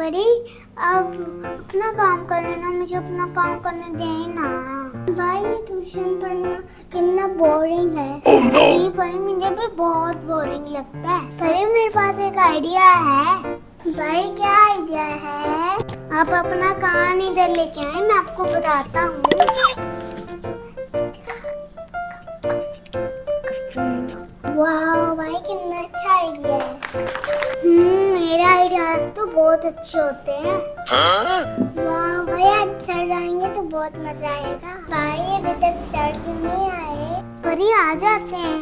परी अब अपना काम करने ना, मुझे अपना काम करने दे ना। भाई ट्यूशन पढ़ना कितना बोरिंग है। जी परी मुझे भी बहुत बोरिंग लगता है। परी मेरे पास एक आइडिया है। भाई क्या आइडिया है? आप अपना कहान इधर लेके आए, मैं आपको बताता हूँ। वाह भाई कितना अच्छा आइडिया है। मेरे आइडियाज तो बहुत अच्छे होते हैं। वाह भाई आज सर आएंगे तो बहुत मजा आएगा। भाई अभी तक सर क्यों नहीं आए? परी आ जाते हैं।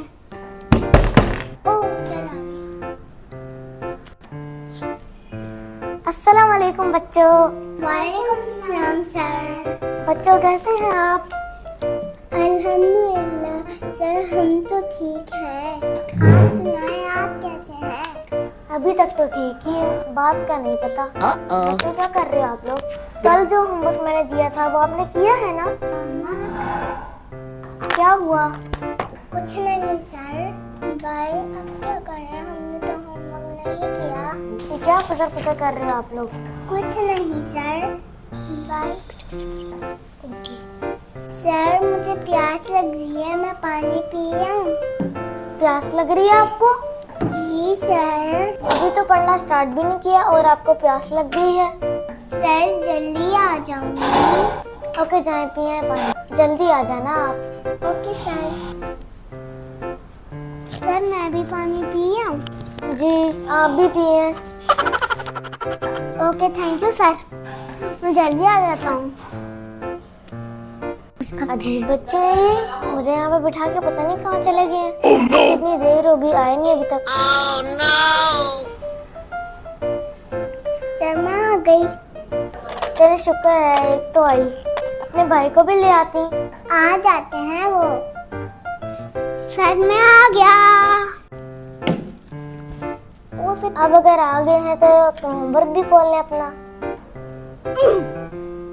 ओह सर आ गए। अस्सलाम वालेकुम बच्चों। वालेकुम सलाम सर। बच्चों कैसे हैं आप? अल्हम्दुलिल्लाह सर हम तो ठीक हैं। आप सुनाएं आप कैसे हैं? अभी तक तो ठीक ही है, बात का नहीं पता। बच्चों क्या कर रहे हो आप लोग? कल जो होमवर्क मैंने दिया था वो आपने किया है ना? क्या हुआ? कुछ नहीं सर। भाई अब क्या करें, हमने तो होमवर्क नहीं किया। ये क्या फसर फसर कर रहे हो आप लोग? कुछ नहीं सर। भाई सर मुझे प्यास लग रही है, मैं पानी पियूं? प्यास लग रही है आपको? जी सर। अभी तो पढ़ना स्टार्ट भी नहीं किया और आपको प्यास लग गई है। सर जल्दी आ जाऊंगी। ओके जाए पिए पानी, जल्दी आ जाना आप। Okay sir. सर मैं भी पानी पियूं? जी आप भी पिए। ओके थैंक यू सर, मैं जल्दी आ जाता हूँ। अजीब बच्चे हैं ये, मुझे यहाँ पे बिठा के पता नहीं कहाँ चले गए हैं। कितनी देर हो गई, आए नहीं अभी तक। सर मैं आ गई। तेरे शुक्र है एक तो आई, अपने भाई को भी ले आती। आ जाते हैं वो। सर मैं आ गया। अब अगर आ गए हैं तो होमवर्क भी खोल लें अपना।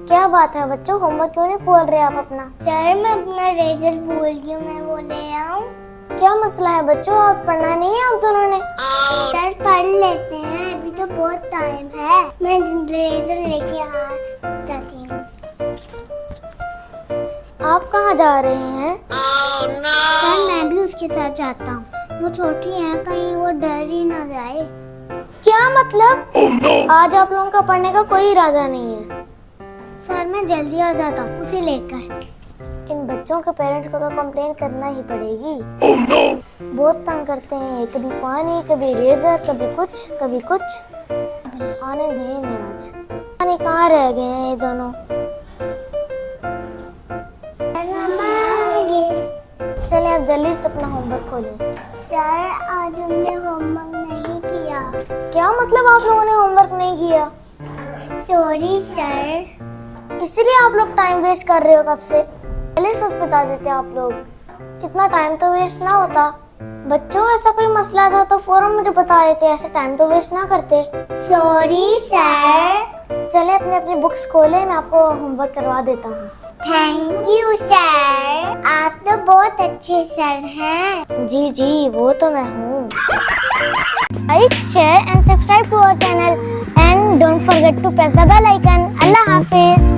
क्या बात है बच्चों, होमवर्क क्यों नहीं खोल रहे आप अपना? सर मैं अपना रेजर भूल गई हूँ, मैं वो ले आऊँ? क्या मसला है बच्चों, आप पढ़ना नहीं है आप दोनों ने? सर पढ़ लेते हैं, अभी तो बहुत टाइम है। मैं रेजर लेके आ जाती हूँ। आप कहाँ जा रहे हैं? सर मैं भी उसके साथ जाता हूँ, वो छोटी है कहीं वो डर ही ना जाए। क्या मतलब? आज आप लोगों का पढ़ने का कोई इरादा नहीं है? सर मैं जल्दी आ जाता हूँ उसे लेकर। इन बच्चों के पेरेंट्स को तो कंप्लेन करना ही पड़ेगी। बहुत तंग करते हैं, कभी पानी कभी रेजर कभी कुछ कभी कुछ। आने देंगे आज, पानी कहाँ रह गए हैं ये दोनों। चले आप जल्दी से अपना होमवर्क खोलें। सर आज हमने होमवर्क नहीं किया। क्या मतलब आप लोगों ने होमवर्क नहीं किया? Sorry sir. इसीलिए आप लोग टाइम वेस्ट कर रहे हो कब से। पहले सच बता देते आप लोग, इतना टाइम तो वेस्ट ना होता। बच्चों ऐसा कोई मसला था तो फौरन मुझे बता देते, ऐसे टाइम तो वेस्ट ना करते। Sorry sir. चले अपने अपनी बुक्स खोले, मैं आपको होमवर्क करवा देता हूँ। थैंक यू सर, आप तो बहुत अच्छे सर हैं। जी जी वो तो मैं हूँ। Like, share and subscribe to our channel and don't forget to press the bell icon. Allah Hafiz.